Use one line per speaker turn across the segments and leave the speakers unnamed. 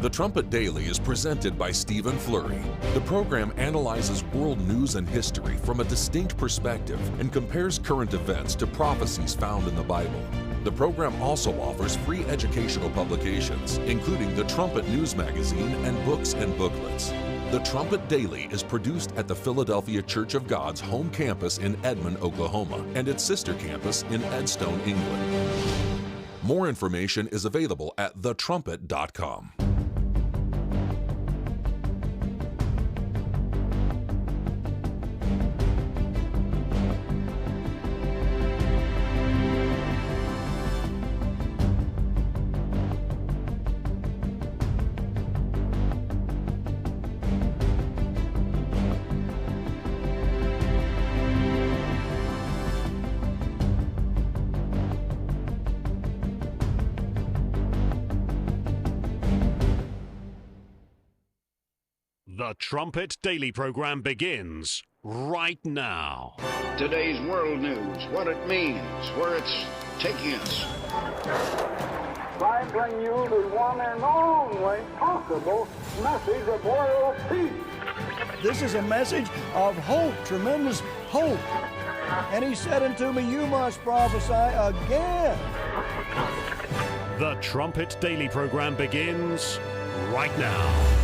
The Trumpet Daily is presented by Stephen Flurry. The program analyzes world news and history from a distinct perspective and compares current events to prophecies found in the Bible. The program also offers free educational publications, including the Trumpet News Magazine and books and booklets. The Trumpet Daily is produced at the Philadelphia Church of God's home campus in Edmond, Oklahoma, and its sister campus in Edstone, England. More information is available at thetrumpet.com.
The Trumpet Daily program begins right now.
Today's world news, what it means, where it's taking us.
I bring you the one and only possible message of world peace.
This is a message of hope, tremendous hope. And he said unto me, you must prophesy again.
The Trumpet Daily program begins right now.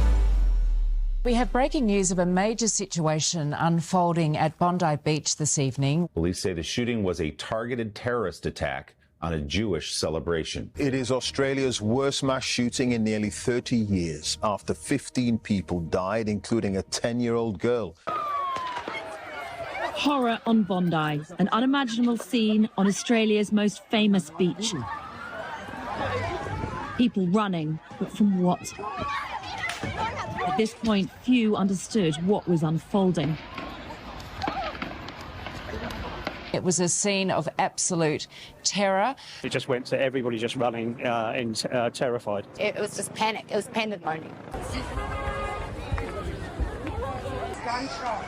We have breaking news of a major situation unfolding at Bondi Beach this evening.
Police say the shooting was a targeted terrorist attack on a Jewish celebration.
It is Australia's worst mass shooting in nearly 30 years after 15 people died, including a 10-year-old girl.
Horror on Bondi, an unimaginable scene on Australia's most famous beach. People running, but from what? At this point, few understood what was unfolding.
It was a scene of absolute terror.
It just went to everybody just running and terrified.
It was just panic. It was pandemonium. Gunshot.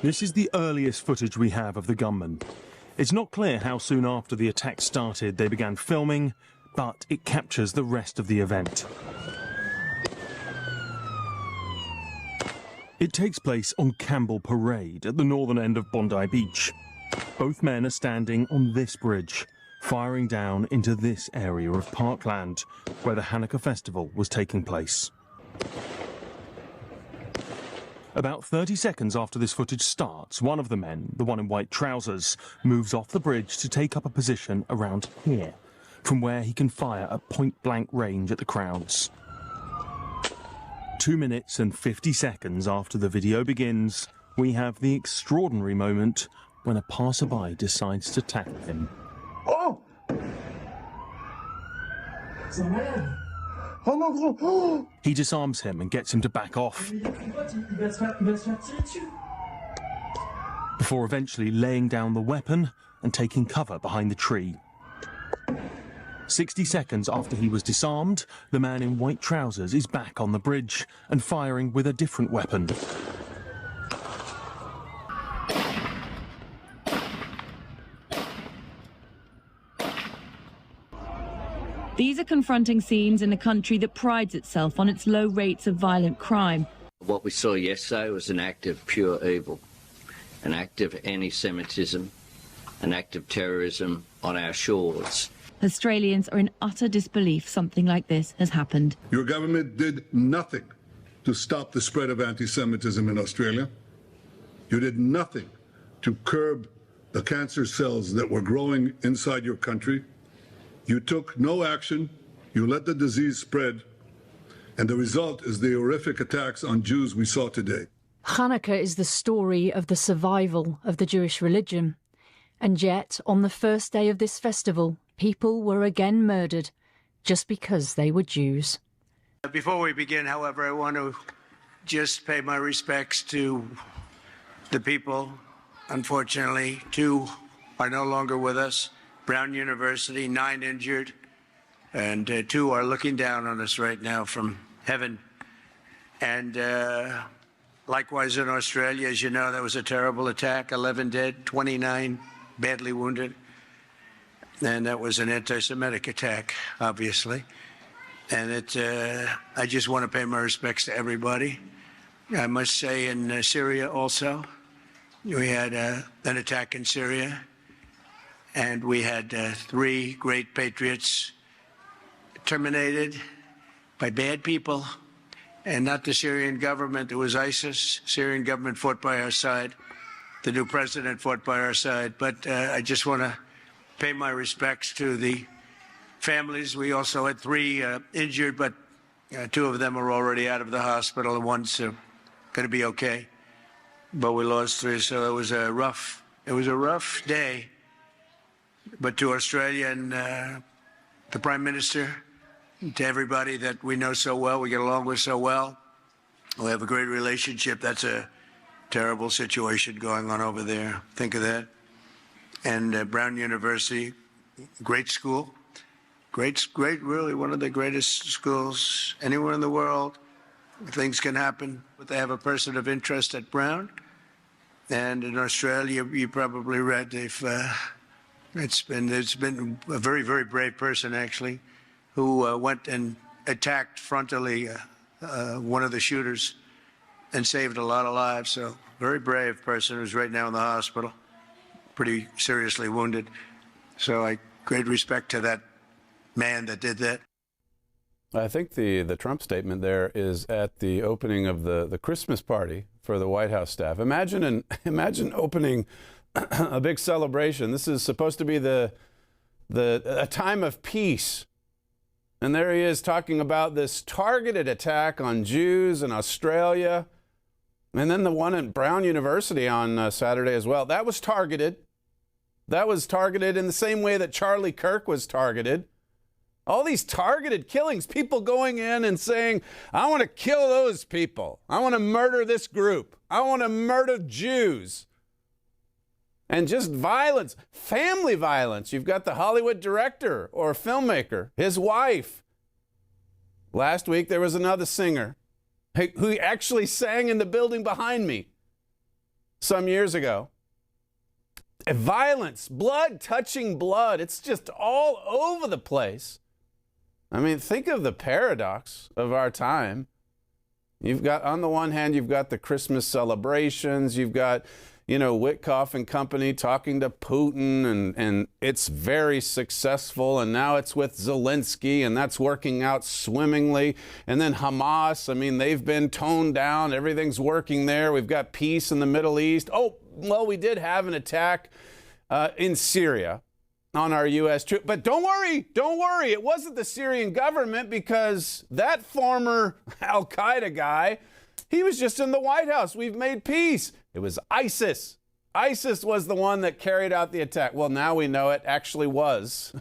This is the earliest footage we have of the gunmen. It's not clear how soon after the attack started they began filming, but it captures the rest of the event. It takes place on Campbell Parade at the northern end of Bondi Beach. Both men are standing on this bridge, firing down into this area of parkland where the Hanukkah festival was taking place. About 30 seconds after this footage starts, one of the men, the one in white trousers, moves off the bridge to take up a position around here, from where he can fire at point-blank range at the crowds. 2 minutes and 50 seconds after the video begins, we have the extraordinary moment when a passerby decides to tackle him.
Oh! It's a man! Oh no! Oh!
He disarms him and gets him to back off, before eventually laying down the weapon and taking cover behind the tree. 60 seconds after he was disarmed, the man in white trousers is back on the bridge and firing with a different weapon.
These are confronting scenes in a country that prides itself on its low rates of violent crime.
What we saw yesterday was an act of pure evil, an act of anti-Semitism, an act of terrorism on our shores.
Australians are in utter disbelief something like this has happened.
Your government did nothing to stop the spread of anti-Semitism in Australia. You did nothing to curb the cancer cells that were growing inside your country. You took no action. You let the disease spread. And the result is the horrific attacks on Jews we saw today.
Hanukkah is the story of the survival of the Jewish religion. And yet, on the first day of this festival, people were again murdered just because they were Jews.
Before we begin, however, I want to just pay my respects to the people. Unfortunately, 2 are no longer with us. Brown University, 9 injured, and 2 are looking down on us right now from heaven. And likewise in Australia, as you know, that was a terrible attack, 11 dead, 29 badly wounded. And that was an anti-Semitic attack, obviously. And I just want to pay my respects to everybody. I must say in Syria also, we had an attack in Syria. And we had 3 great patriots terminated by bad people, and not the Syrian government. It was ISIS. Syrian government fought by our side. The new president fought by our side. But I just want to pay my respects to the families. We also had 3 injured, but 2 of them are already out of the hospital, and one's going to be okay. But we lost 3, so it was a rough day. But to Australia and the Prime Minister, to everybody that we know so well, we get along with so well, we have a great relationship. That's a terrible situation going on over there. Think of that. And Brown University, great school. Great, really one of the greatest schools anywhere in the world. Things can happen, but they have a person of interest at Brown. And in Australia, you probably read it's been a very, very brave person, actually, who went and attacked frontally one of the shooters and saved a lot of lives. So very brave person who's right now in the hospital, pretty seriously wounded. So great respect to that man that did that.
I think the Trump statement there is at the opening of the Christmas party for the White House staff. Imagine opening a big celebration. This is supposed to be a time of peace. And there he is talking about this targeted attack on Jews in Australia. And then the one at Brown University on Saturday as well. That was targeted. That was targeted in the same way that Charlie Kirk was targeted. All these targeted killings, people going in and saying, I want to kill those people. I want to murder this group. I want to murder Jews. And just violence, family violence. You've got the Hollywood director or filmmaker, his wife. Last week there was another singer who actually sang in the building behind me some years ago. Violence, blood touching blood. It's just all over the place. I mean, think of the paradox of our time. You've got, on the one hand, you've got the Christmas celebrations. You've got, Witkoff and company talking to Putin, and it's very successful. And now it's with Zelensky, and that's working out swimmingly. And then Hamas, I mean, they've been toned down. Everything's working there. We've got peace in the Middle East. Oh, well, we did have an attack in Syria on our U.S. troops. But don't worry. It wasn't the Syrian government, because that former al-Qaeda guy, he was just in the White House. We've made peace. It was ISIS. ISIS was the one that carried out the attack. Well, now we know it actually was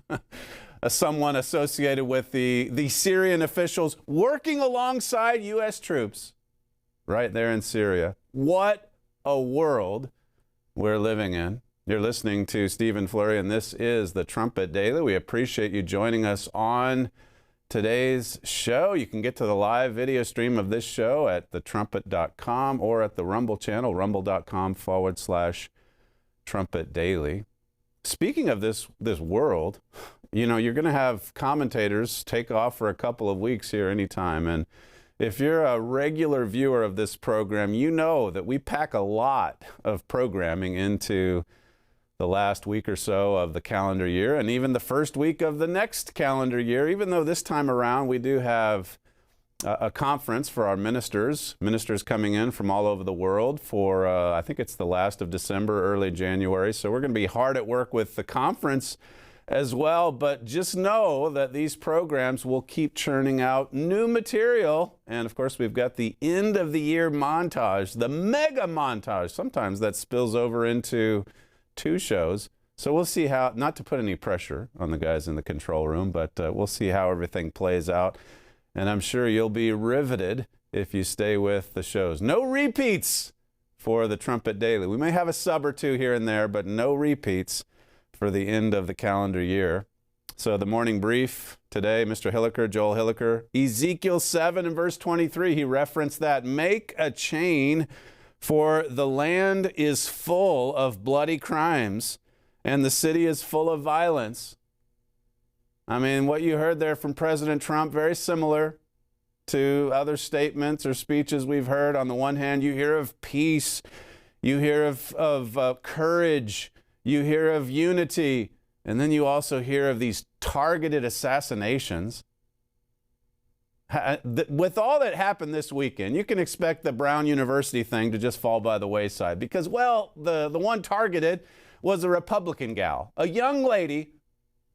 someone associated with the Syrian officials working alongside U.S. troops right there in Syria. What a world we're living in. You're listening to Stephen Flurry, and this is the Trumpet Daily. We appreciate you joining us on today's show. You can get to the live video stream of this show at thetrumpet.com or at the Rumble channel, rumble.com/Trumpet Daily. Speaking of this world, you're going to have commentators take off for a couple of weeks here anytime. And if you're a regular viewer of this program, you know that we pack a lot of programming into the last week or so of the calendar year, and even the first week of the next calendar year, even though this time around we do have a conference for our ministers coming in from all over the world for, I think it's the last of December, early January. So we're going to be hard at work with the conference as well, but just know that these programs will keep churning out new material. And of course, we've got the end of the year montage, the mega montage. Sometimes that spills over into 2 shows. So we'll see how, not to put any pressure on the guys in the control room, but we'll see how everything plays out. And I'm sure you'll be riveted if you stay with the shows. No repeats for the Trumpet Daily. We may have a sub or 2 here and there, but no repeats for the end of the calendar year. So the morning brief today, Mr. Hilliker, Joel Hilliker, Ezekiel 7 and verse 23, he referenced that. Make a chain, for the land is full of bloody crimes, and the city is full of violence. I mean, what you heard there from President Trump, very similar to other statements or speeches we've heard. On the one hand, you hear of peace, you hear of courage, you hear of unity, and then you also hear of these targeted assassinations. With all that happened this weekend, you can expect the Brown University thing to just fall by the wayside because, well, the one targeted was a Republican gal, a young lady.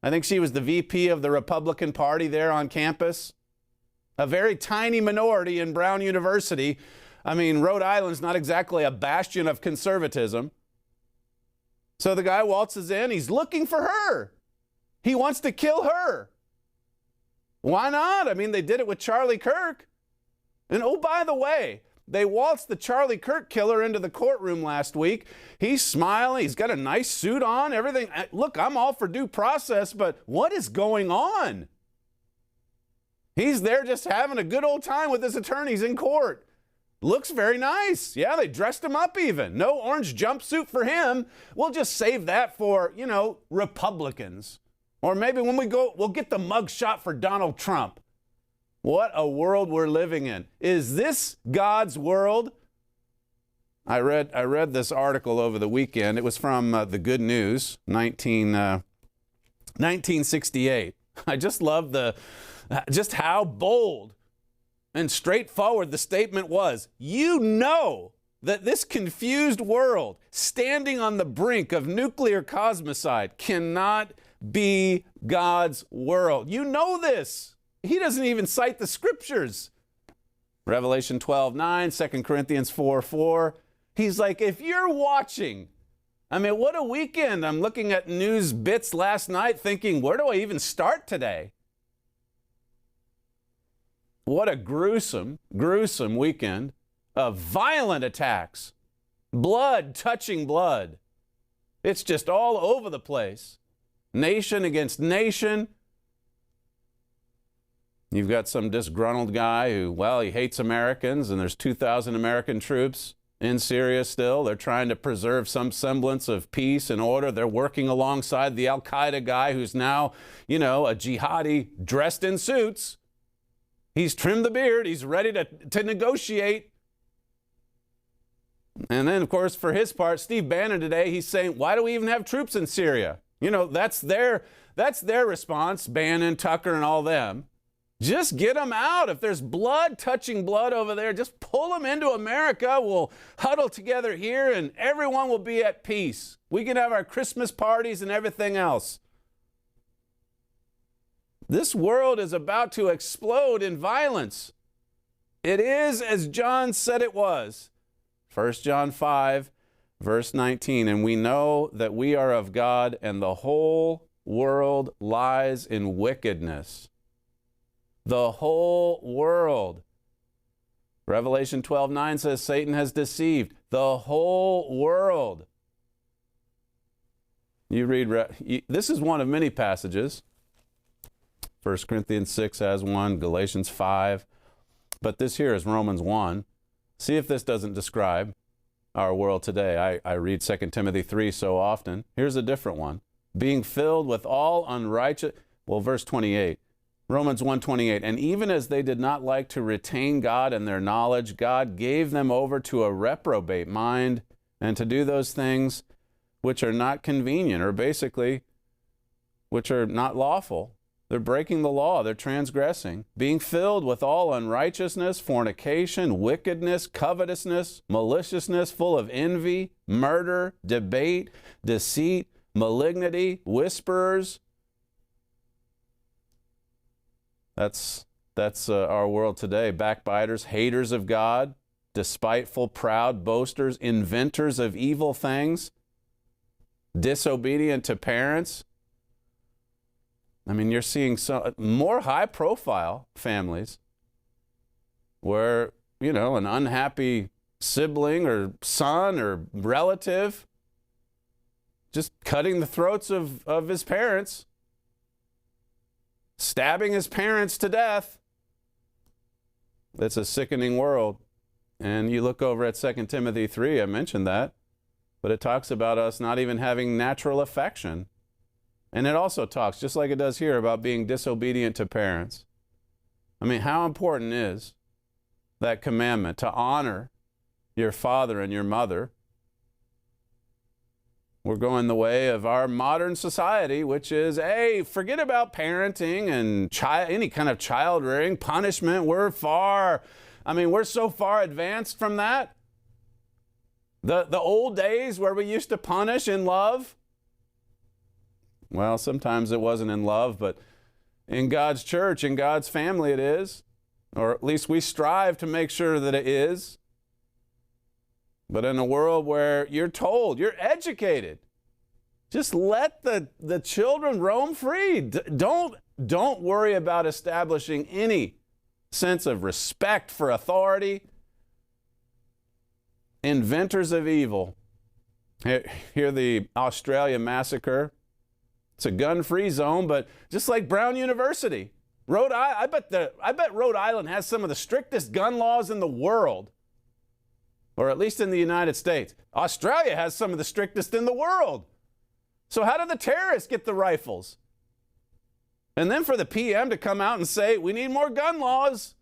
I think she was the VP of the Republican Party there on campus, a very tiny minority in Brown University. I mean, Rhode Island's not exactly a bastion of conservatism. So the guy waltzes in, he's looking for her. He wants to kill her. Why not? I mean, they did it with Charlie Kirk. And oh, by the way, They waltzed the Charlie Kirk killer into the courtroom last week. He's smiling. He's got a nice suit on, everything. Look, I'm all for due process, but what is going on? He's there just having a good old time with his attorneys in court. Looks very nice. Yeah, they dressed him up even. No orange jumpsuit for him. We'll just save that for, Republicans. Or maybe when we go, we'll get the mug shot for Donald Trump. What a world we're living in. Is this God's world? I read this article over the weekend. It was from the Good News, 1968. I just love just how bold and straightforward the statement was. You know that this confused world, standing on the brink of nuclear cosmicide, cannot be God's world. You know this. He doesn't even cite the scriptures. Revelation 12:9, 2 Corinthians 4:4. He's like, if you're watching, what a weekend. I'm looking at news bits last night thinking, where do I even start today? What a gruesome, gruesome weekend of violent attacks. Blood touching blood. It's just all over the place. Nation against nation. You've got some disgruntled guy who, he hates Americans, and there's 2,000 American troops in Syria still. They're trying to preserve some semblance of peace and order. They're working alongside the Al-Qaeda guy who's now, a jihadi dressed in suits. He's trimmed the beard. He's ready to negotiate. And then, of course, for his part, Steve Bannon today, he's saying, why do we even have troops in Syria? That's their response, Bannon, Tucker, and all them. Just get them out. If there's blood touching blood over there, just pull them into America. We'll huddle together here and everyone will be at peace. We can have our Christmas parties and everything else. This world is about to explode in violence. It is as John said it was. 1 John 5, verse 19, and we know that we are of God and the whole world lies in wickedness. The whole world. Revelation 12:9 says Satan has deceived the whole world. You read, this is one of many passages. 1 Corinthians 6 has one, Galatians 5. But this here is Romans 1. See if this doesn't describe our world today. I read 2 Timothy 3 so often. Here's a different one. Being filled with all unrighteous, verse 28. Romans 1:28, and even as they did not like to retain God in their knowledge, God gave them over to a reprobate mind and to do those things which are not convenient, or basically, which are not lawful. They're breaking the law. They're transgressing. Being filled with all unrighteousness, fornication, wickedness, covetousness, maliciousness, full of envy, murder, debate, deceit, malignity, whisperers. That's our world today. Backbiters, haters of God, despiteful, proud, boasters, inventors of evil things, disobedient to parents. You're seeing more high-profile families where, an unhappy sibling or son or relative just cutting the throats of his parents, stabbing his parents to death. It's a sickening world. And you look over at 2 Timothy 3, I mentioned that, but it talks about us not even having natural affection. And it also talks, just like it does here, about being disobedient to parents. How important is that commandment to honor your father and your mother? We're going the way of our modern society, which is, hey, forget about parenting and any kind of child rearing, punishment. We're so far advanced from that. The old days where we used to punish in love. Well, sometimes it wasn't in love, but in God's church, in God's family it is. Or at least we strive to make sure that it is. But in a world where you're told, you're educated, just let the children roam free. Don't worry about establishing any sense of respect for authority. inventors of evil. Here the Australia massacre. It's a gun-free zone, but just like Brown University, I bet Rhode Island has some of the strictest gun laws in the world, or at least in the United States. Australia has some of the strictest in the world. So how did the terrorists get the rifles? And then for the PM to come out and say, we need more gun laws.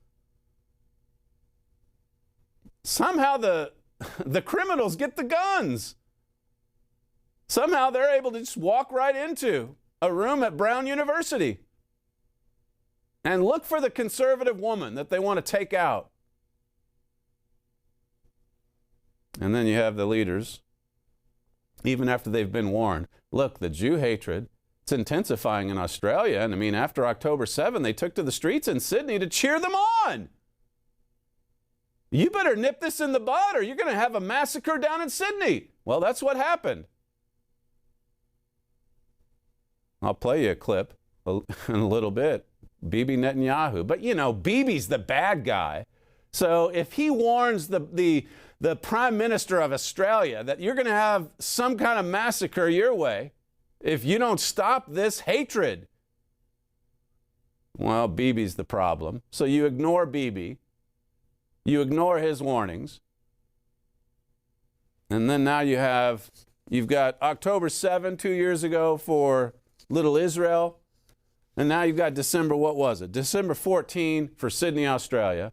Somehow the criminals get the guns. Somehow they're able to just walk right into a room at Brown University and look for the conservative woman that they want to take out. And then you have the leaders, even after they've been warned. Look, the Jew hatred, it's intensifying in Australia. And I mean, after October 7, they took to the streets in Sydney to cheer them on. You better nip this in the bud or you're going to have a massacre down in Sydney. Well, that's what happened. I'll play you a clip in a little bit. Bibi Netanyahu. But, you know, Bibi's the bad guy. So if he warns the Prime Minister of Australia that you're going to have some kind of massacre your way if you don't stop this hatred, well, Bibi's the problem. So you ignore Bibi. You ignore his warnings. And then now you've got October 7, 2 years ago for little Israel. And now you've got December 14 for Sydney, Australia.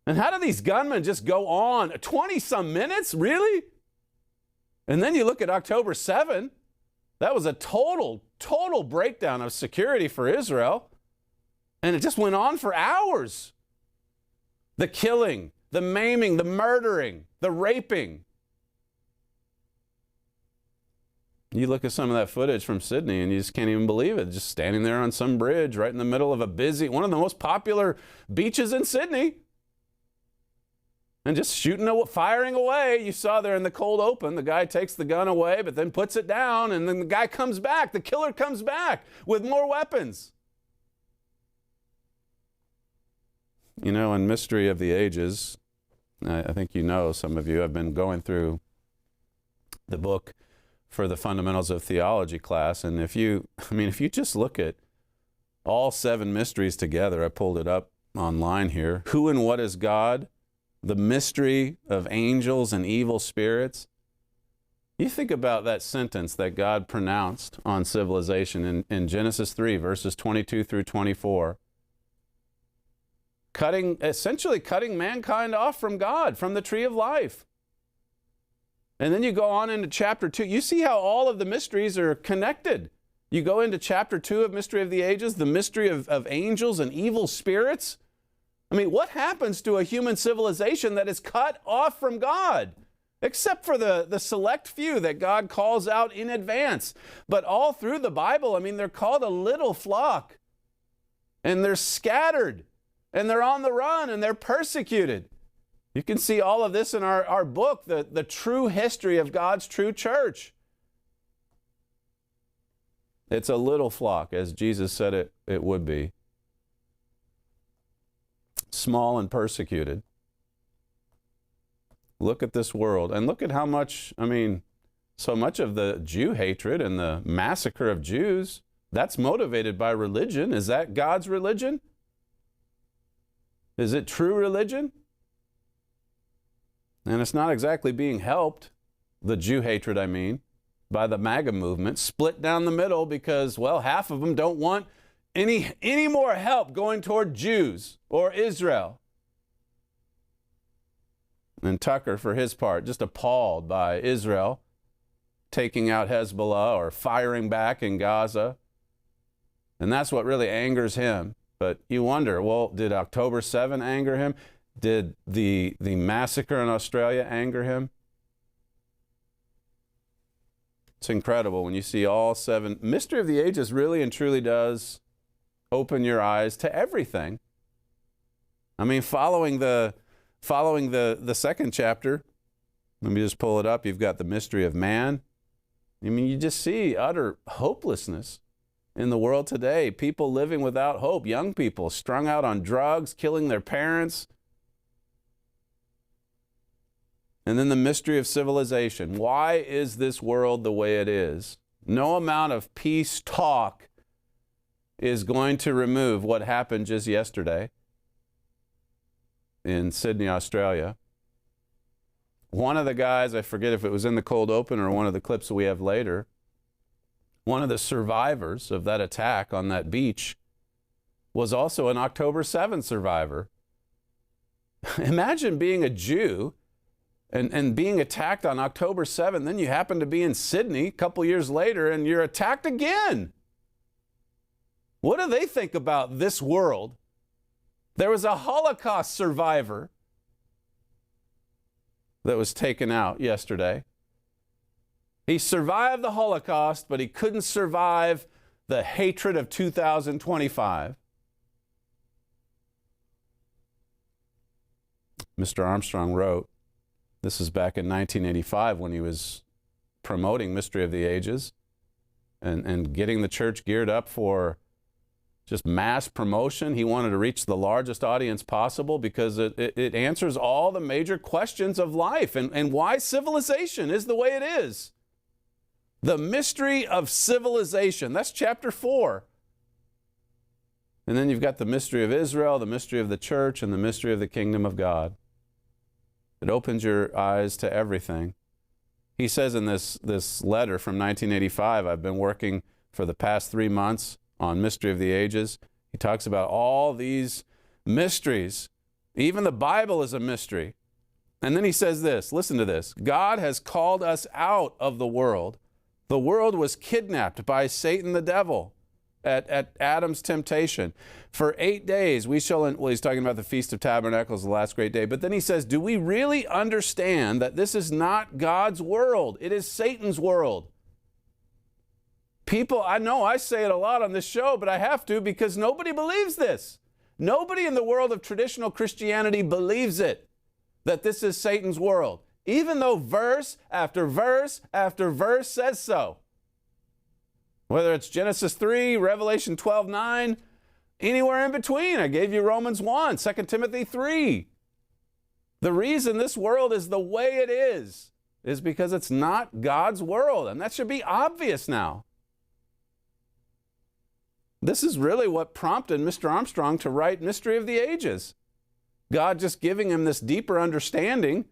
And how do these gunmen just go on 20-some minutes? Really? And then you look at October 7. That was a total breakdown of security for Israel. And it just went on for hours. The killing, the maiming, the murdering, the raping. You look at some of that footage from Sydney and you just can't even believe it. Just standing there on some bridge right in the middle of one of the most popular beaches in Sydney. And just firing away. You saw there in the cold open, the guy takes the gun away, but then puts it down, and then the guy comes back. The killer comes back with more weapons. You know, in Mystery of the Ages, I think you know, some of you have been going through the book for the Fundamentals of Theology class, and if you just look at all 7 mysteries together, I pulled it up online here. Who and what is God? The mystery of angels and evil spirits. You think about that sentence that God pronounced on civilization in Genesis 3, verses 22 through 24. Essentially cutting mankind off from God, from the tree of life. And then you go on into chapter 2. You see how all of the mysteries are connected. You go into chapter 2 of Mystery of the Ages, the mystery of angels and evil spirits. I mean, what happens to a human civilization that is cut off from God? Except for the select few that God calls out in advance. But all through the Bible, I mean, they're called a little flock. And they're scattered. And they're on the run. And they're persecuted. You can see all of this in our book, the true history of God's true church. It's a little flock, as Jesus said it would be. Small and persecuted. Look at this world and look at how much, so much of the Jew hatred and the massacre of Jews, that's motivated by religion. Is that God's religion? Is it true religion? And it's not exactly being helped, the Jew hatred, by the MAGA movement, split down the middle because, well, half of them don't want any more help going toward Jews or Israel. And Tucker, for his part, just appalled by Israel taking out Hezbollah or firing back in Gaza. And that's what really angers him. But you wonder, well, did October 7 anger him? Did the massacre in Australia anger him? It's incredible when you see all 7. Mystery of the Ages really and truly does open your eyes to everything. Following the second chapter, let me just pull it up. You've got the mystery of man. You just see utter hopelessness in the world today. People living without hope. Young people strung out on drugs, killing their parents. And then the mystery of civilization. Why is this world the way it is? No amount of peace talk is going to remove what happened just yesterday in Sydney, Australia. One of the guys, I forget if it was in the cold open or one of the clips that we have later, one of the survivors of that attack on that beach was also an October 7th survivor. Imagine being a Jew and being attacked on October 7th, then you happen to be in Sydney a couple years later and you're attacked again. What do they think about this world? There was a Holocaust survivor that was taken out yesterday. He survived the Holocaust, but he couldn't survive the hatred of 2025. Mr. Armstrong wrote, this is back in 1985 when he was promoting Mystery of the Ages and getting the church geared up for just mass promotion. He wanted to reach the largest audience possible because it answers all the major questions of life and why civilization is the way it is. The mystery of civilization. That's chapter 4. And then you've got the mystery of Israel, the mystery of the church, and the mystery of the kingdom of God. It opens your eyes to everything. He says in this letter from 1985, I've been working for the past 3 months on Mystery of the Ages. He talks about all these mysteries. Even the Bible is a mystery. And then he says this, listen to this. God has called us out of the world. The world was kidnapped by Satan the devil at Adam's temptation. For 8 days we shall, well, he's talking about the Feast of Tabernacles, the last great day. But then he says, do we really understand that this is not God's world? It is Satan's world. People, I know I say it a lot on this show, but I have to because nobody believes this. Nobody in the world of traditional Christianity believes it, that this is Satan's world, even though verse after verse after verse says so. Whether it's Genesis 3, Revelation 12:9, anywhere in between. I gave you Romans 1, 2 Timothy 3. The reason this world is the way it is because it's not God's world, and that should be obvious now. This is really what prompted Mr. Armstrong to write Mystery of the Ages. God just giving him this deeper understanding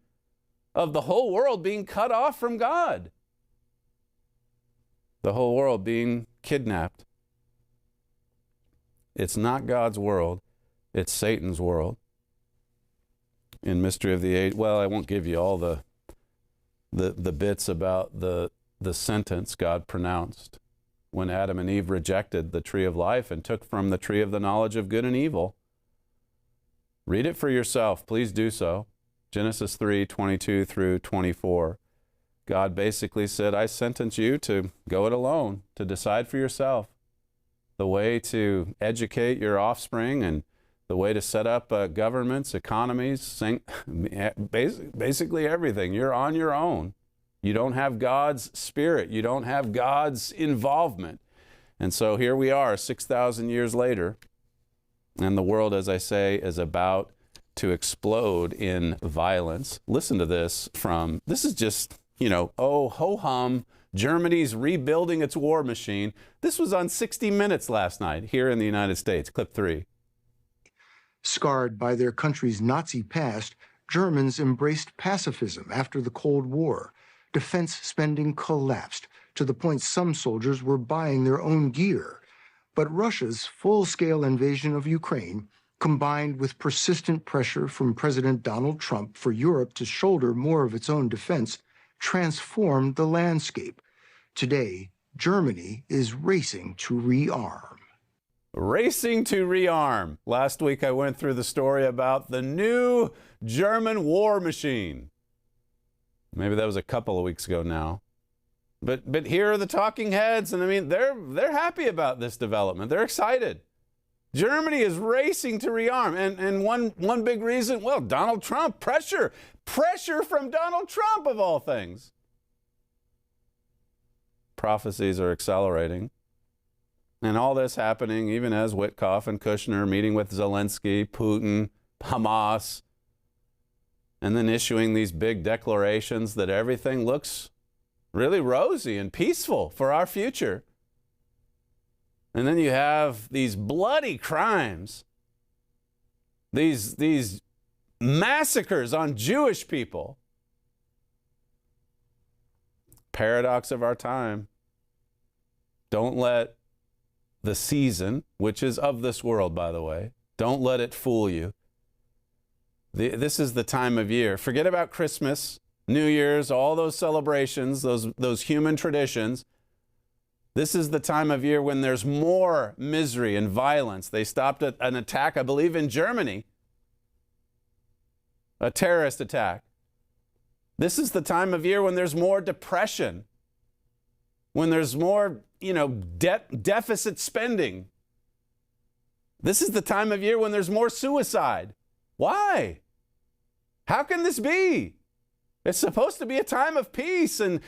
of the whole world being cut off from God. The whole world being kidnapped. It's not God's world, it's Satan's world. In Mystery of the Age, well, I won't give you all the bits about the sentence God pronounced when Adam and Eve rejected the tree of life and took from the tree of the knowledge of good and evil. Read it for yourself. Please do so. Genesis 3:22 through 24. God basically said, I sentence you to go it alone, to decide for yourself the way to educate your offspring and the way to set up governments, economies, basically everything. You're on your own. You don't have God's spirit. You don't have God's involvement. And so here we are 6,000 years later, and the world, as I say, is about to explode in violence. Listen to this this is just, oh, ho-hum, Germany's rebuilding its war machine. This was on 60 Minutes last night here in the United States, clip 3.
Scarred by their country's Nazi past, Germans embraced pacifism after the Cold War. Defense spending collapsed to the point some soldiers were buying their own gear. But Russia's full-scale invasion of Ukraine, combined with persistent pressure from President Donald Trump for Europe to shoulder more of its own defense, transformed the landscape. Today, Germany is racing to rearm.
Racing to rearm. Last week I went through the story about the new German war machine. Maybe that was a couple of weeks ago now. But here are the talking heads, and I mean, they're happy about this development. They're excited. Germany is racing to rearm. And one big reason, well, Donald Trump, pressure from Donald Trump of all things. Prophecies are accelerating. And all this happening even as Witkoff and Kushner meeting with Zelensky, Putin, Hamas, and then issuing these big declarations that everything looks really rosy and peaceful for our future. And then you have these bloody crimes, these massacres on Jewish people. Paradox of our time. Don't let the season, which is of this world, by the way, don't let it fool you. This is the time of year. Forget about Christmas, New Year's, all those celebrations, those human traditions. This is the time of year when there's more misery and violence. They stopped an attack, I believe, in Germany, a terrorist attack. This is the time of year when there's more depression, when there's more, deficit spending. This is the time of year when there's more suicide. Why? How can this be? It's supposed to be a time of peace and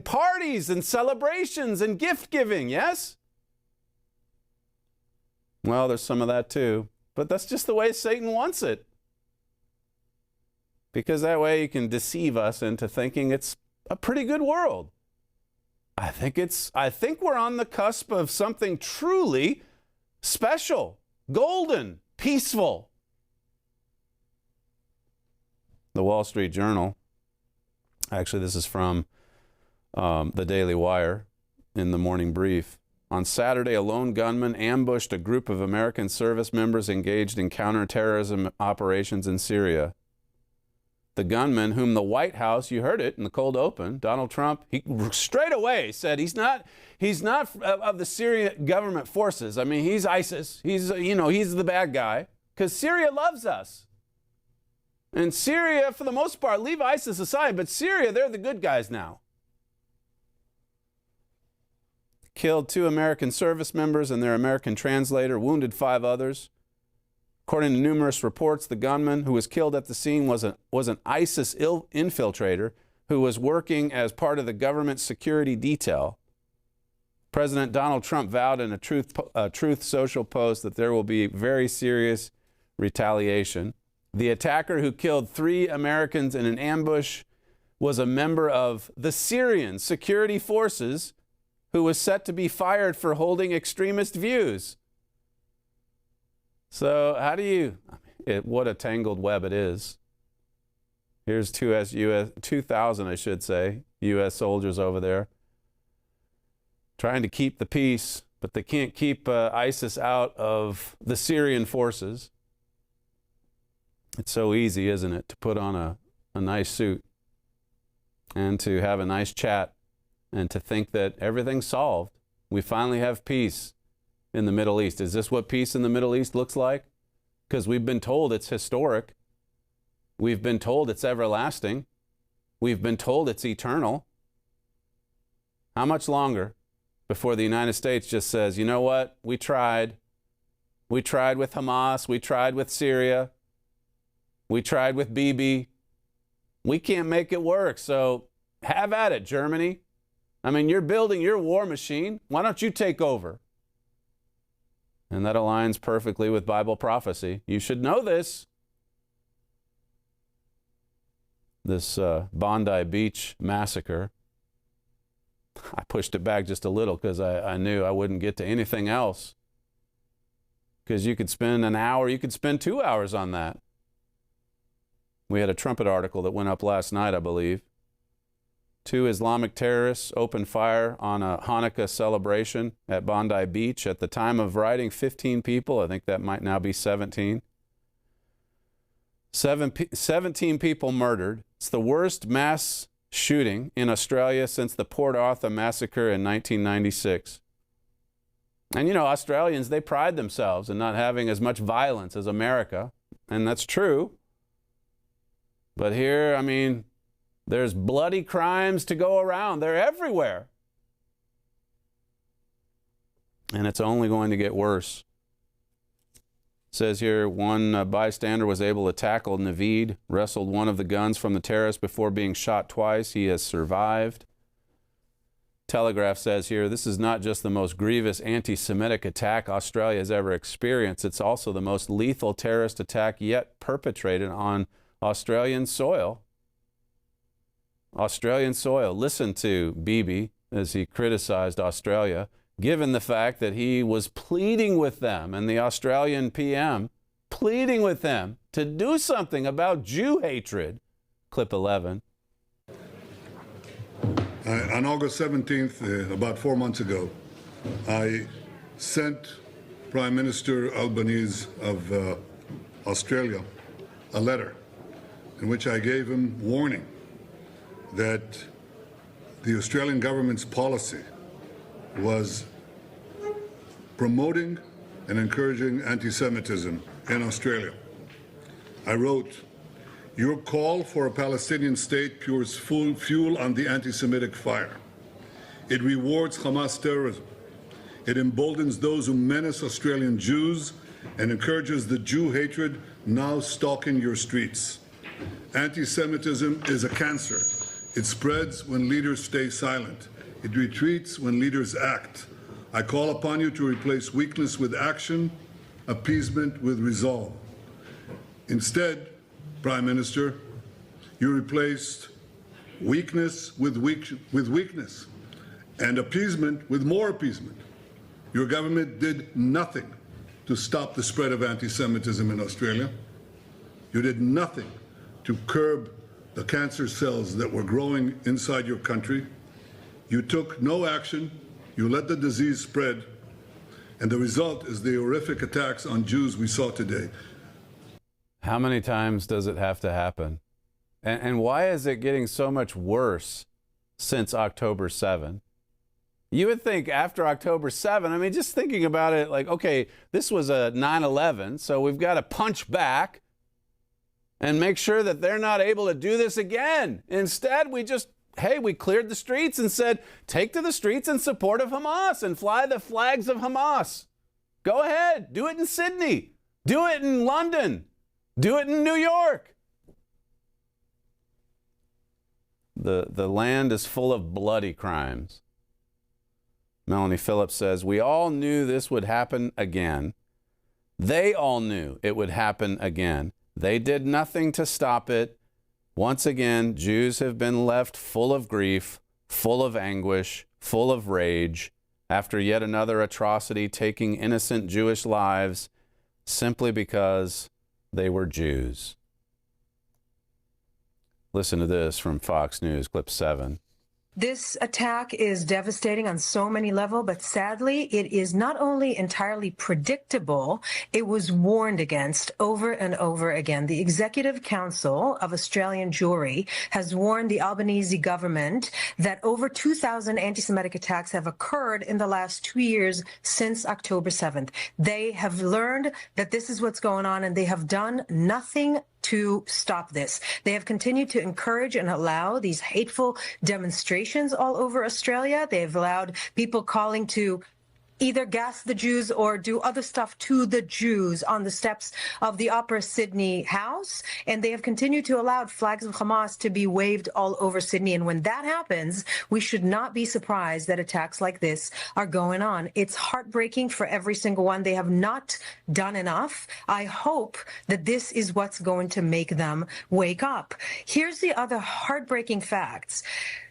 parties and celebrations and gift giving, yes? Well, there's some of that too, but that's just the way Satan wants it. Because that way he can deceive us into thinking it's a pretty good world. I think we're on the cusp of something truly special, golden, peaceful. The Wall Street Journal, actually this is from the Daily Wire in the morning brief. On Saturday, a lone gunman ambushed a group of American service members engaged in counterterrorism operations in Syria. The gunman, whom the White House, you heard it in the cold open, Donald Trump, he straight away said he's not of the Syrian government forces. I mean, he's ISIS. He's the bad guy because Syria loves us. And Syria, for the most part, leave ISIS aside, but Syria, they're the good guys now. Killed 2 American service members and their American translator, wounded 5 others. According to numerous reports, the gunman who was killed at the scene was an ISIS infiltrator who was working as part of the government security detail. President Donald Trump vowed in a Truth Social post that there will be very serious retaliation. The attacker who killed 3 Americans in an ambush was a member of the Syrian security forces who was set to be fired for holding extremist views. So how do you, what a tangled web it is. Here's 2,000, I should say, U.S. soldiers over there trying to keep the peace, but they can't keep ISIS out of the Syrian forces. It's so easy, isn't it, to put on a nice suit and to have a nice chat and to think that everything's solved. We finally have peace in the Middle East. Is this what peace in the Middle East looks like? Because we've been told it's historic. We've been told it's everlasting. We've been told it's eternal. How much longer before the United States just says, you know what, we tried. We tried with Hamas. We tried with Syria. We tried with Bibi. We can't make it work, so have at it, Germany. I mean, you're building your war machine. Why don't you take over? And that aligns perfectly with Bible prophecy. You should know this. This Bondi Beach massacre. I pushed it back just a little because I knew I wouldn't get to anything else. Because you could spend an hour, you could spend 2 hours on that. We had a Trumpet article that went up last night, I believe. 2 Islamic terrorists opened fire on a Hanukkah celebration at Bondi Beach. At the time of writing, 15 people, I think that might now be 17. 17 people murdered. It's the worst mass shooting in Australia since the Port Arthur massacre in 1996. And Australians, they pride themselves in not having as much violence as America, and that's true. But here, there's bloody crimes to go around. They're everywhere. And it's only going to get worse. It says here, one bystander was able to tackle Naveed, wrestled one of the guns from the terrorist before being shot twice. He has survived. Telegraph says here, this is not just the most grievous anti-Semitic attack Australia has ever experienced. It's also the most lethal terrorist attack yet perpetrated on Australian soil. Australian soil. Listen to Bibi as he criticized Australia, given the fact that he was pleading with them, and the Australian PM pleading with them to do something about Jew hatred. Clip 11.
On August 17th, about 4 months ago, I sent Prime Minister Albanese of Australia a letter in which I gave him warning that the Australian government's policy was promoting and encouraging anti-Semitism in Australia. I wrote, "Your call for a Palestinian state pours full fuel on the anti-Semitic fire. It rewards Hamas terrorism. It emboldens those who menace Australian Jews and encourages the Jew hatred now stalking your streets. Anti-Semitism is a cancer. It spreads when leaders stay silent. It retreats when leaders act. I call upon you to replace weakness with action, appeasement with resolve. Instead, Prime Minister, you replaced weakness with weakness and appeasement with more appeasement. Your government did nothing to stop the spread of anti-Semitism in Australia. You did nothing to curb the cancer cells that were growing inside your country. You took no action. You let the disease spread. And the result is the horrific attacks on Jews we saw today."
How many times does it have to happen? And why is it getting so much worse since October 7? You would think after October 7, I mean, just thinking about it, like, okay, this was a 9/11, so we've got to punch back and make sure that they're not able to do this again. Instead, we cleared the streets and said, take to the streets in support of Hamas and fly the flags of Hamas. Go ahead. Do it in Sydney. Do it in London. Do it in New York. The land is full of bloody crimes. Melanie Phillips says, "We all knew this would happen again. They all knew it would happen again. They did nothing to stop it. Once again, Jews have been left full of grief, full of anguish, full of rage, after yet another atrocity taking innocent Jewish lives simply because they were Jews." Listen to this from Fox News, clip 7.
This attack is devastating on so many levels, but sadly, it is not only entirely predictable, it was warned against over and over again. The Executive Council of Australian Jewry has warned the Albanese government that over 2,000 anti-Semitic attacks have occurred in the last 2 years since October 7th. They have learned that this is what's going on, and they have done nothing to stop this. They have continued to encourage and allow these hateful demonstrations all over Australia. They have allowed people calling to either gas the Jews or do other stuff to the Jews on the steps of the Upper Sydney House. And they have continued to allow flags of Hamas to be waved all over Sydney. And when that happens, we should not be surprised that attacks like this are going on. It's heartbreaking for every single one. They have not done enough. I hope that this is what's going to make them wake up. Here's the other heartbreaking facts.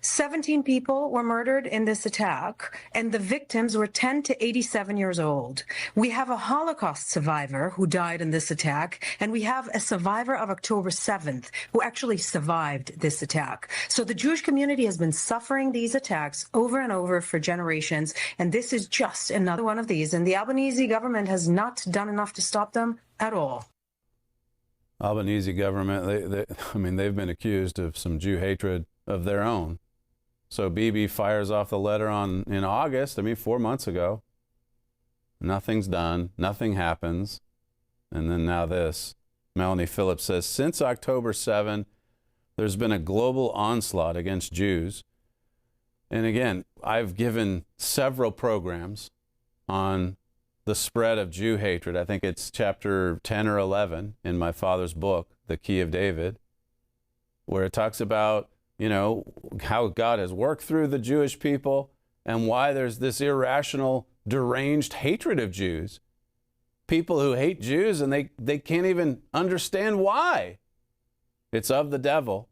17 people were murdered in this attack, and the victims were 10 to 87 years old. We have a Holocaust survivor who died in this attack, and we have a survivor of October 7th who actually survived this attack. So the Jewish community has been suffering these attacks over and over for generations, and this is just another one of these. And the Albanese government has not done enough to stop them at all.
Albanese government, they've been accused of some Jew hatred of their own. So Bibi fires off the letter in August, 4 months ago. Nothing's done, nothing happens. And then now this. Melanie Phillips says, since October 7, there's been a global onslaught against Jews. And again, I've given several programs on the spread of Jew hatred. I think it's chapter 10 or 11 in my father's book, The Key of David, where it talks about how God has worked through the Jewish people and why there's this irrational, deranged hatred of Jews. People who hate Jews and they can't even understand why. It's of the devil.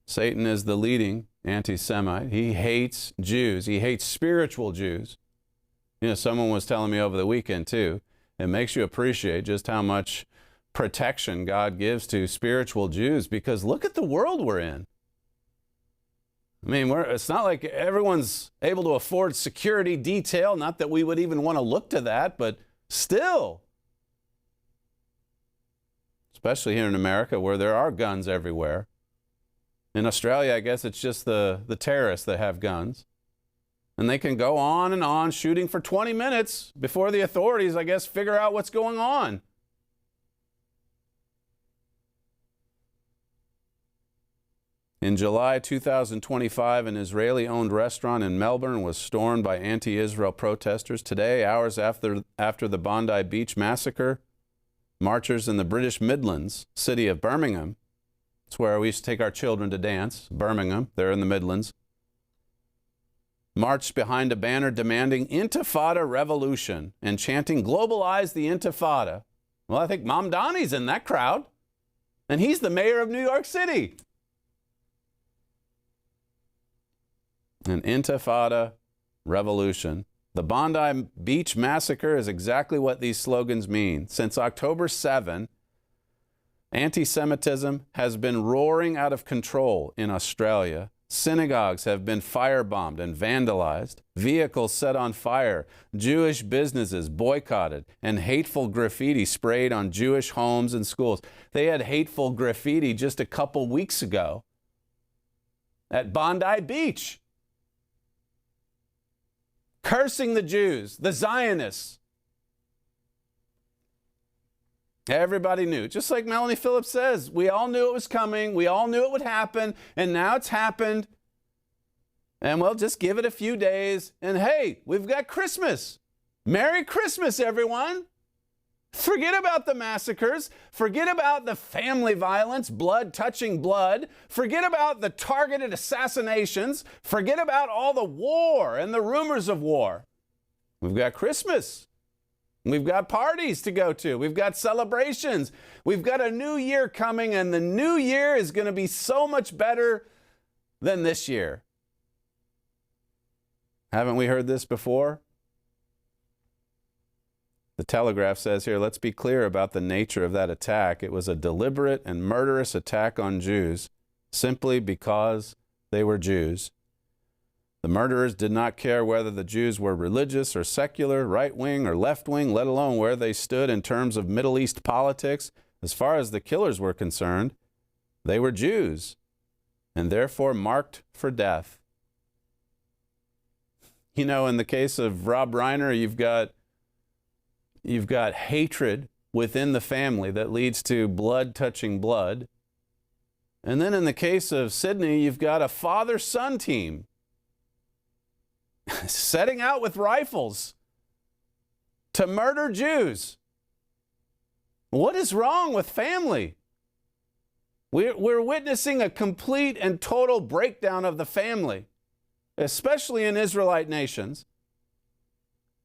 Satan is the leading anti-Semite. He hates Jews. He hates spiritual Jews. You know, someone was telling me over the weekend, too, it makes you appreciate just how much protection God gives to spiritual Jews, because look at the world we're in. I mean, it's not like everyone's able to afford security detail, not that we would even want to look to that, but still. Especially here in America, where there are guns everywhere. In Australia, I guess it's just the terrorists that have guns. And they can go on and on shooting for 20 minutes before the authorities, I guess, figure out what's going on. In July 2025, an Israeli-owned restaurant in Melbourne was stormed by anti-Israel protesters. Today, hours after the Bondi Beach massacre, marchers in the British Midlands city of Birmingham, it's where we used to take our children to dance, Birmingham, there in the Midlands, marched behind a banner demanding Intifada revolution and chanting, "Globalize the Intifada." Well, I think Mamdani's in that crowd, and he's the mayor of New York City. An Intifada revolution. The Bondi Beach massacre is exactly what these slogans mean. Since October 7, anti-Semitism has been roaring out of control in Australia. Synagogues have been firebombed and vandalized, vehicles set on fire, Jewish businesses boycotted, and hateful graffiti sprayed on Jewish homes and schools. They had hateful graffiti just a couple weeks ago at Bondi Beach, cursing the Jews, the Zionists. Everybody knew. Just like Melanie Phillips says, we all knew it was coming. We all knew it would happen. And now it's happened. And we'll just give it a few days. And hey, we've got Christmas. Merry Christmas, everyone. Forget about the massacres. Forget about the family violence, blood touching blood. Forget about the targeted assassinations. Forget about all the war and the rumors of war. We've got Christmas. We've got parties to go to. We've got celebrations. We've got a new year coming, and the new year is going to be so much better than this year. Haven't we heard this before? The Telegraph says here, let's be clear about the nature of that attack. It was a deliberate and murderous attack on Jews simply because they were Jews. The murderers did not care whether the Jews were religious or secular, right-wing or left-wing, let alone where they stood in terms of Middle East politics. As far as the killers were concerned, they were Jews and therefore marked for death. You know, in the case of Rob Reiner, you've got hatred within the family that leads to blood touching blood. And then in the case of Sydney, you've got a father-son team setting out with rifles to murder Jews. What is wrong with family? We're witnessing a complete and total breakdown of the family, especially in Israelite nations.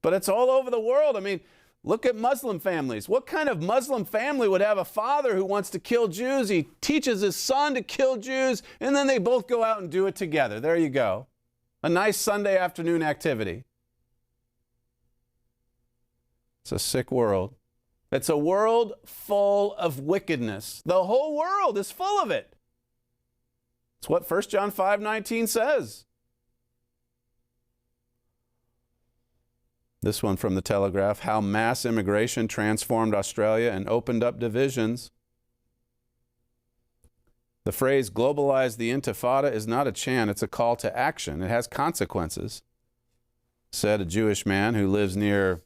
But it's all over the world. I mean, look at Muslim families. What kind of Muslim family would have a father who wants to kill Jews? He teaches his son to kill Jews, and then they both go out and do it together. There you go. A nice Sunday afternoon activity. It's a sick world. It's a world full of wickedness. The whole world is full of it. It's what 1 John 5:19 says. This one from the Telegraph, how mass immigration transformed Australia and opened up divisions. The phrase globalize the Intifada is not a chant, it's a call to action. It has consequences, said a Jewish man who lives near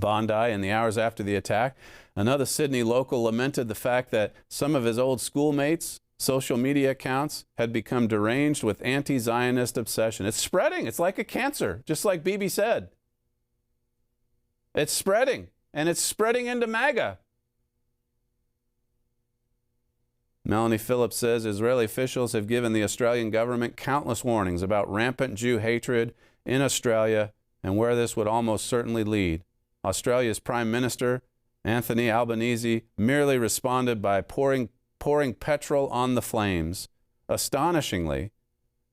Bondi in the hours after the attack. Another Sydney local lamented the fact that some of his old schoolmates' social media accounts had become deranged with anti-Zionist obsession. It's spreading. It's like a cancer, just like Bibi said. It's spreading, and it's spreading into MAGA. Melanie Phillips says Israeli officials have given the Australian government countless warnings about rampant Jew hatred in Australia and where this would almost certainly lead. Australia's Prime Minister, Anthony Albanese, merely responded by pouring pouring petrol on the flames. Astonishingly,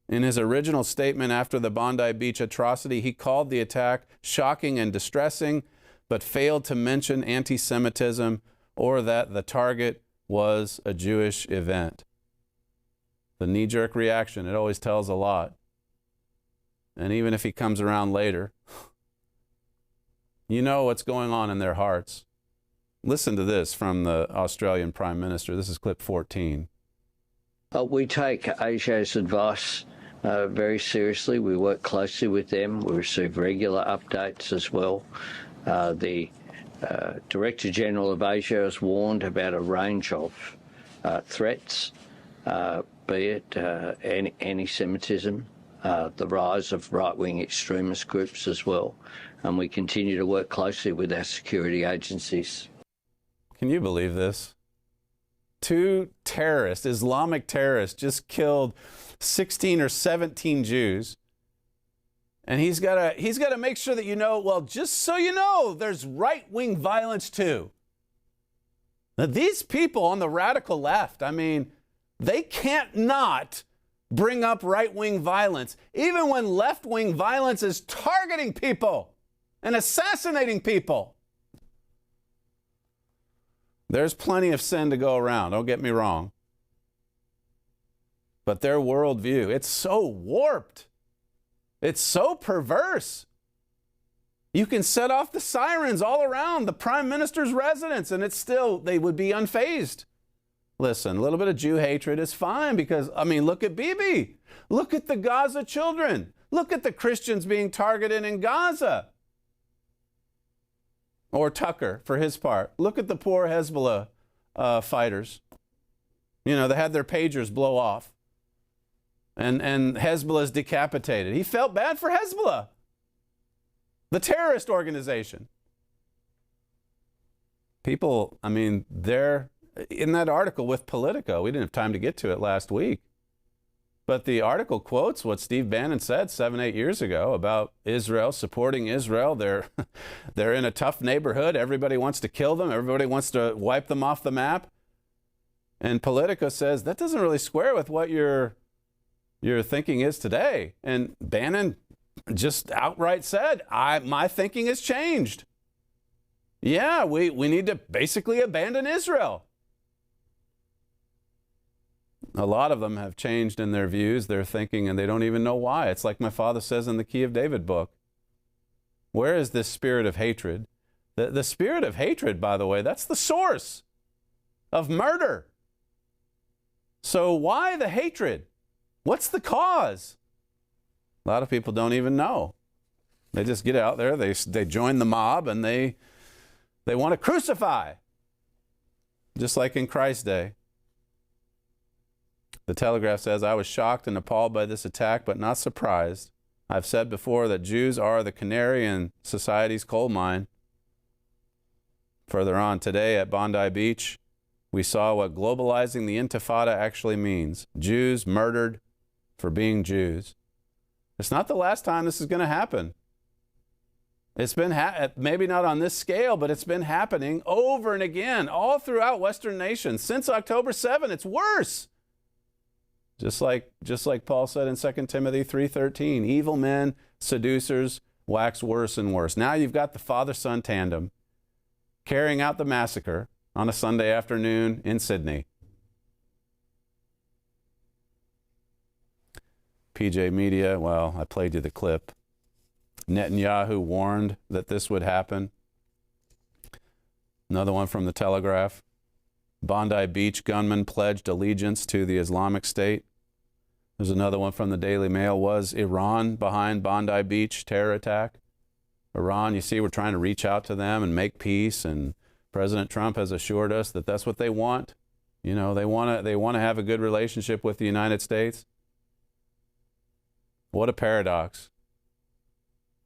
in his original statement after the Bondi Beach atrocity, he called the attack shocking and distressing, but failed to mention anti-Semitism or that the target was a Jewish event. The knee-jerk reaction, it always tells a lot. And even if he comes around later, you know what's going on in their hearts. Listen to this from the Australian Prime Minister. This is clip 14.
We take ASIO's advice very seriously. We work closely with them. We receive regular updates as well. The Director General of ASIO has warned about a range of threats, be it anti-Semitism, the rise of right-wing extremist groups as well. And we continue to work closely with our security agencies.
Can you believe this? 2 terrorists, Islamic terrorists, just killed 16 or 17 Jews. And he's got to make sure that you know, well, just so you know, there's right-wing violence too. Now, these people on the radical left, I mean, they can't not bring up right-wing violence, even when left-wing violence is targeting people and assassinating people. There's plenty of sin to go around, don't get me wrong. But their worldview, it's so warped. It's so perverse. You can set off the sirens all around the Prime Minister's residence and it's still, they would be unfazed. Listen, a little bit of Jew hatred is fine because, I mean, look at Bibi. Look at the Gaza children. Look at the Christians being targeted in Gaza. Or Tucker, for his part. Look at the poor Hezbollah fighters. You know, they had their pagers blow off. And Hezbollah's decapitated. He felt bad for Hezbollah, the terrorist organization. People, I mean, they're in that article with Politico. We didn't have time to get to it last week. But the article quotes what Steve Bannon said 7-8 years ago about Israel, supporting Israel. They're in a tough neighborhood. Everybody wants to kill them. Everybody wants to wipe them off the map. And Politico says that doesn't really square with what your thinking is today. And Bannon just outright said, my thinking has changed. Yeah, we need to basically abandon Israel. A lot of them have changed in their views, their thinking, and they don't even know why. It's like my father says in the Key of David book. Where is this spirit of hatred? The spirit of hatred, by the way, that's the source of murder. So why the hatred? What's the cause? A lot of people don't even know. They just get out there, they join the mob, and they want to crucify, just like in Christ's day. The Telegraph says, I was shocked and appalled by this attack, but not surprised. I've said before that Jews are the canary in society's coal mine. Further on, today at Bondi Beach, we saw what globalizing the Intifada actually means. Jews murdered for being Jews. It's not the last time this is going to happen. It's been, maybe not on this scale, but it's been happening over and again, all throughout Western nations. Since October 7, it's worse. Just like Paul said in 2 Timothy 3:13, evil men, seducers, wax worse and worse. Now you've got the father-son tandem carrying out the massacre on a Sunday afternoon in Sydney. PJ Media, well, I played you the clip. Netanyahu warned that this would happen. Another one from the Telegraph. Bondi Beach gunman pledged allegiance to the Islamic State. There's another one from the Daily Mail. Was Iran behind Bondi Beach terror attack? Iran, you see, we're trying to reach out to them and make peace, and President Trump has assured us that that's what they want. You know, they want to have a good relationship with the United States. What a paradox.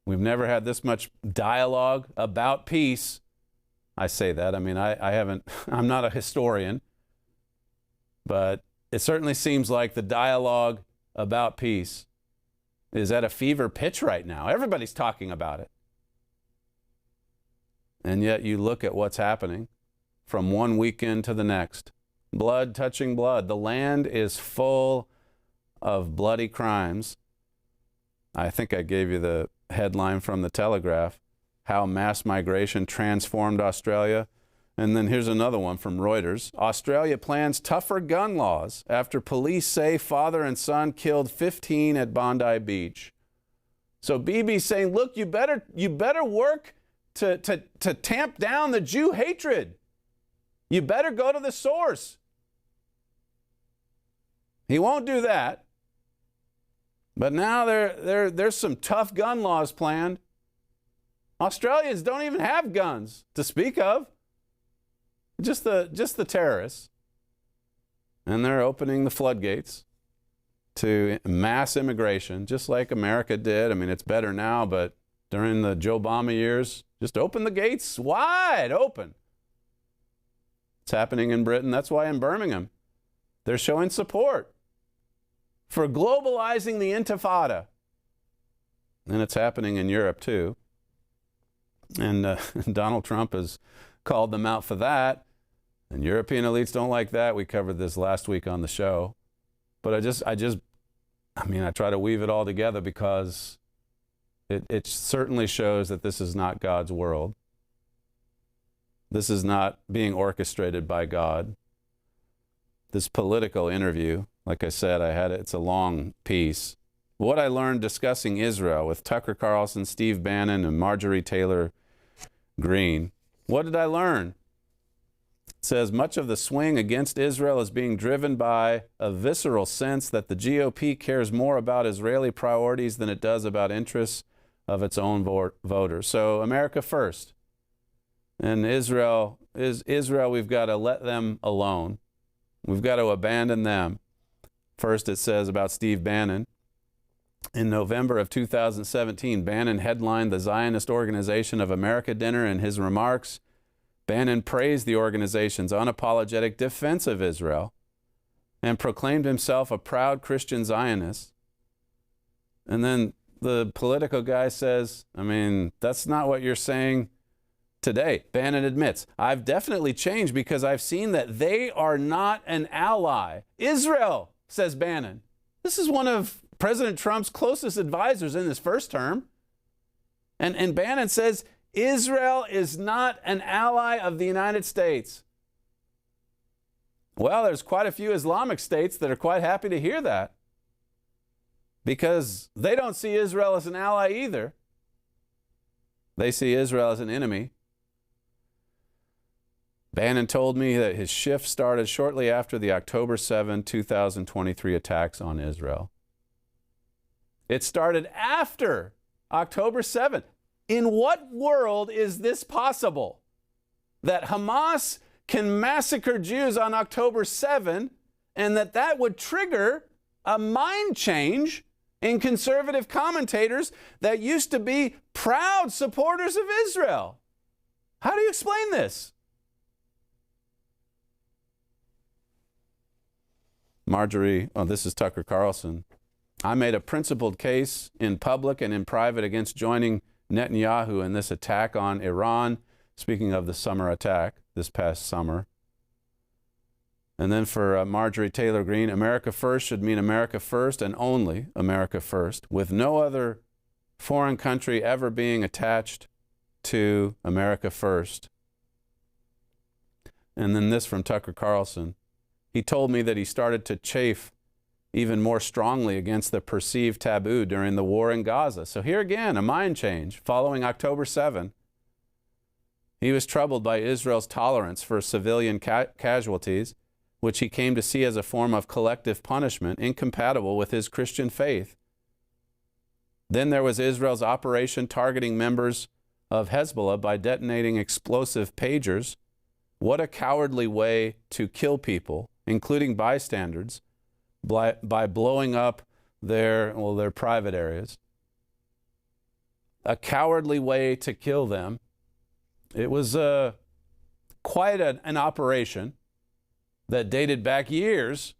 We've never had this much dialogue about peace. I say that. I mean, I'm not a historian, but it certainly seems like the dialogue about peace is at a fever pitch right now. Everybody's talking about it. And yet you look at what's happening from one weekend to the next. Blood touching blood. The land is full of bloody crimes. I think I gave you the headline from the Telegraph, how mass migration transformed Australia. And then here's another one from Reuters. Australia plans tougher gun laws after police say father and son killed 15 at Bondi Beach. So Bibi's saying, look, you better work to tamp down the Jew hatred. You better go to the source. He won't do that. But now there's some tough gun laws planned. Australians don't even have guns to speak of. Just the terrorists. And they're opening the floodgates to mass immigration, just like America did. I mean, it's better now, but during the Joe Obama years, just open the gates wide open. It's happening in Britain. That's why in Birmingham, they're showing support for globalizing the Intifada. And it's happening in Europe, too. And Donald Trump has called them out for that. And European elites don't like that. We covered this last week on the show. But I try to weave it all together because it certainly shows that this is not God's world. This is not being orchestrated by God. This political interview, like I said, it's a long piece. What I learned discussing Israel with Tucker Carlson, Steve Bannon, and Marjorie Taylor Greene. What did I learn? It says much of the swing against Israel is being driven by a visceral sense that the GOP cares more about Israeli priorities than it does about interests of its own voters. So America first. And Israel, we've got to let them alone. We've got to abandon them. First, it says about Steve Bannon. In November of 2017, Bannon headlined the Zionist Organization of America dinner. In his remarks, Bannon praised the organization's unapologetic defense of Israel and proclaimed himself a proud Christian Zionist. And then the political guy says, that's not what you're saying today. Bannon admits, I've definitely changed because I've seen that they are not an ally. Israel, says Bannon. This is one of President Trump's closest advisors in his first term. And Bannon says, Israel is not an ally of the United States. Well, there's quite a few Islamic states that are quite happy to hear that because they don't see Israel as an ally either. They see Israel as an enemy. Bannon told me that his shift started shortly after the October 7, 2023 attacks on Israel. It started after October 7th. In what world is this possible? That Hamas can massacre Jews on October 7 and that would trigger a mind change in conservative commentators that used to be proud supporters of Israel. How do you explain this? This is Tucker Carlson. I made a principled case in public and in private against joining Netanyahu in this attack on Iran. Speaking of the summer attack this past summer. And then for Marjorie Taylor Greene, America first should mean America first and only America first, with no other foreign country ever being attached to America first. And then this from Tucker Carlson. He told me that he started to chafe even more strongly against the perceived taboo during the war in Gaza. So here again, a mind change following October 7. He was troubled by Israel's tolerance for civilian casualties, which he came to see as a form of collective punishment incompatible with his Christian faith. Then there was Israel's operation targeting members of Hezbollah by detonating explosive pagers. What a cowardly way to kill people, including bystanders, by blowing up their private areas. A cowardly way to kill them. It was quite an operation that dated back years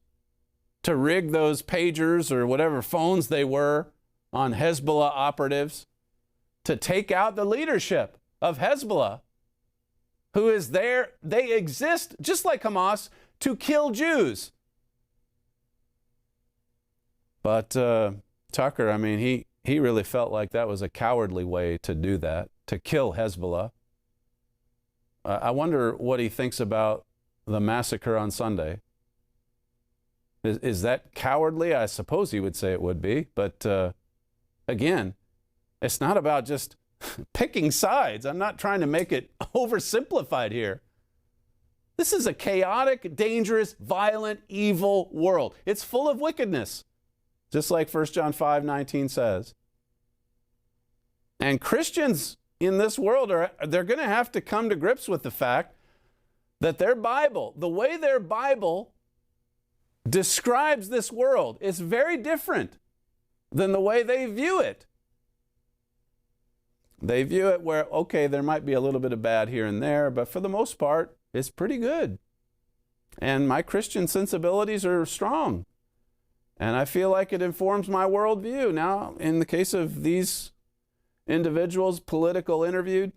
to rig those pagers or whatever phones they were on Hezbollah operatives to take out the leadership of Hezbollah, who is there. They exist, just like Hamas, to kill Jews. But Tucker, I mean, he really felt like that was a cowardly way to do that, to kill Hezbollah. I wonder what he thinks about the massacre on Sunday. Is that cowardly? I suppose he would say it would be. But again, it's not about just picking sides. I'm not trying to make it oversimplified here. This is a chaotic, dangerous, violent, evil world. It's full of wickedness, just like 1 John 5:19 says. And Christians in this world, they're going to have to come to grips with the fact that their Bible, the way their Bible describes this world, is very different than the way they view it. They view it where, okay, there might be a little bit of bad here and there, but for the most part, it's pretty good. And my Christian sensibilities are strong. And I feel like it informs my worldview. Now, in the case of these individuals, political interviewed,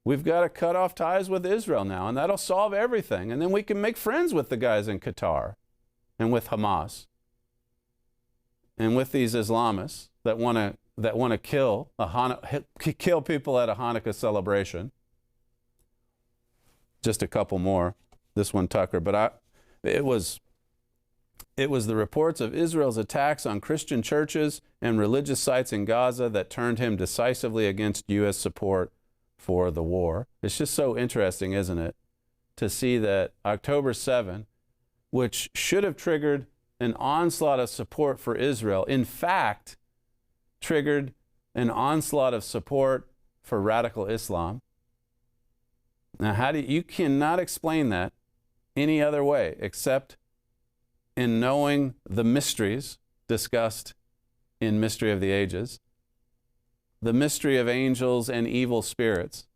we've got to cut off ties with Israel now, and that'll solve everything. And then we can make friends with the guys in Qatar and with Hamas and with these Islamists that want to kill people at a Hanukkah celebration. Just a couple more. This one, Tucker, but it was the reports of Israel's attacks on Christian churches and religious sites in Gaza that turned him decisively against U.S. support for the war. It's just so interesting, isn't it, to see that October 7, which should have triggered an onslaught of support for Israel, in fact, triggered an onslaught of support for radical Islam. Now, you cannot explain that any other way except in knowing the mysteries discussed in Mystery of the Ages, the mystery of angels and evil spirits,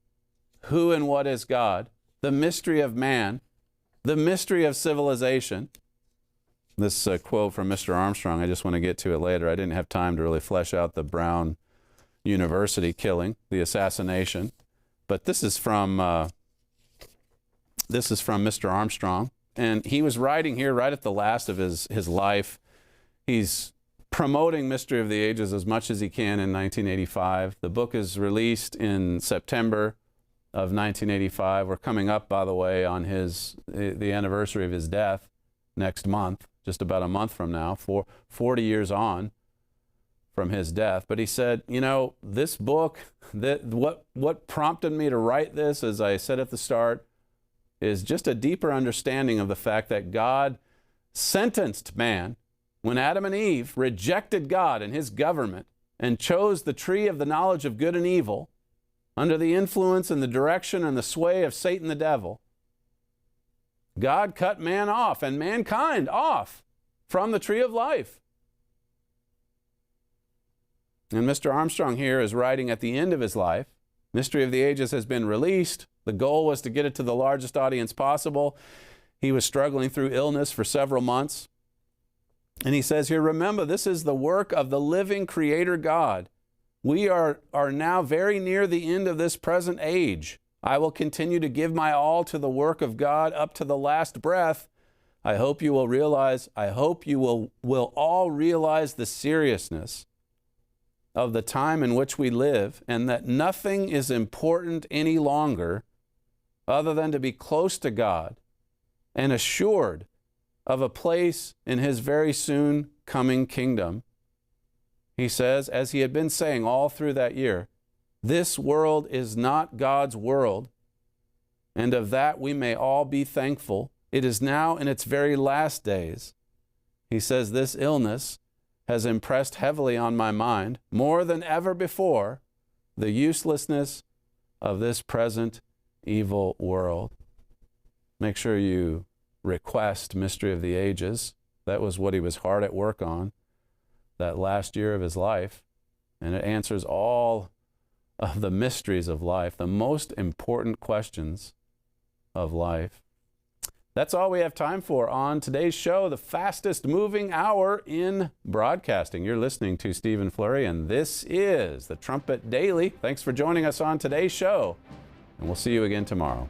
who and what is God, the mystery of man, the mystery of civilization. This quote from Mr. Armstrong, I just want to get to it later. I didn't have time to really flesh out the Brown University killing, the assassination. But this is from Mr. Armstrong. And he was writing here right at the last of his life. He's promoting Mystery of the Ages as much as he can in 1985. The book is released in September of 1985. We're coming up, by the way, on the anniversary of his death next month, just about a month from now, 40 years on from his death. But he said, you know, this book, what prompted me to write this, as I said at the start, is just a deeper understanding of the fact that God sentenced man when Adam and Eve rejected God and his government and chose the tree of the knowledge of good and evil under the influence and the direction and the sway of Satan the devil. God cut man off and mankind off from the tree of life. And Mr. Armstrong here is writing at the end of his life. Mystery of the Ages has been released. The goal was to get it to the largest audience possible. He was struggling through illness for several months. And he says here, remember, this is the work of the living Creator God. We are now very near the end of this present age. I will continue to give my all to the work of God up to the last breath. I hope you will all realize the seriousness of the time in which we live, and that nothing is important any longer other than to be close to God and assured of a place in his very soon coming kingdom. He says, as he had been saying all through that year, this world is not God's world, and of that we may all be thankful. It is now in its very last days. He says, this illness has impressed heavily on my mind, more than ever before, the uselessness of this present evil world. Make sure you request Mystery of the Ages. That was what he was hard at work on that last year of his life. And it answers all of the mysteries of life, the most important questions of life. That's all we have time for on today's show, the fastest moving hour in broadcasting. You're listening to Stephen Flurry, and this is the Trumpet Daily. Thanks for joining us on today's show, and we'll see you again tomorrow.